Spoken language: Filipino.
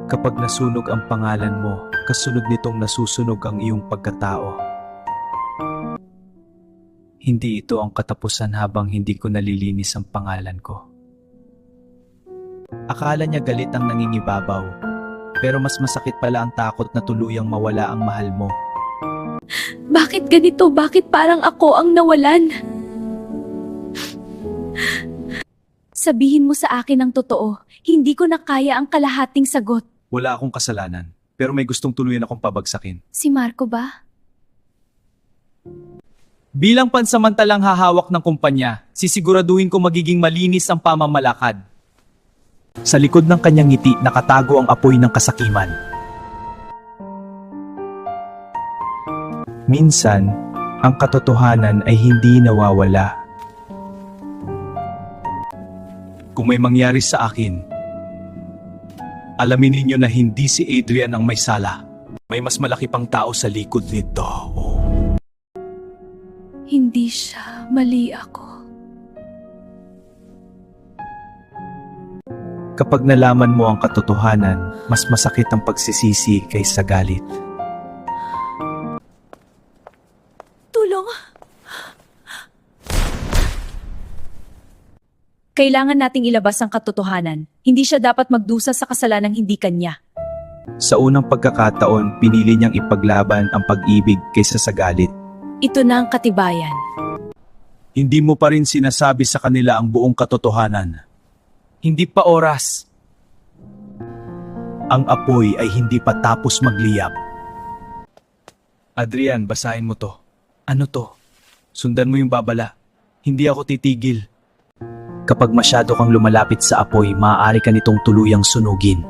Kapag nasunog ang pangalan mo, kasunod nitong nasusunog ang iyong pagkatao. Hindi ito ang katapusan habang hindi ko nalilinis ang pangalan ko. Akala niya galit ang nangingibabaw, pero mas masakit pala ang takot na tuluyang mawala ang mahal mo. Bakit ganito? Bakit parang ako ang nawalan? Sabihin mo sa akin ang totoo. Hindi ko na kaya ang kalahating sagot. Wala akong kasalanan, pero may gustong tuluyan akong pabagsakin. Si Marco ba? Bilang pansamantalang hahawak ng kumpanya, sisiguraduhin ko magiging malinis ang pamamalakad. Sa likod ng kanyang ngiti, nakatago ang apoy ng kasakiman. Minsan, ang katotohanan ay hindi nawawala. Kung may mangyari sa akin, alamin ninyo na hindi si Adrian ang may sala. May mas malaki pang tao sa likod nito. Hindi siya. Mali ako. Kapag nalaman mo ang katotohanan, mas masakit ang pagsisisi kaysa galit. Tulong! Kailangan nating ilabas ang katotohanan. Hindi siya dapat magdusa sa kasalanang hindi kanya. Sa unang pagkakataon, pinili niyang ipaglaban ang pag-ibig kaysa sa galit. Ito na ang katibayan. Hindi mo pa rin sinasabi sa kanila ang buong katotohanan. Hindi pa oras. Ang apoy ay hindi pa tapos magliyab. Adrian, basahin mo to. Ano to? Sundan mo yung babala. Hindi ako titigil. Kapag masyado kang lumalapit sa apoy, maaari ka nitong tuluyang sunugin.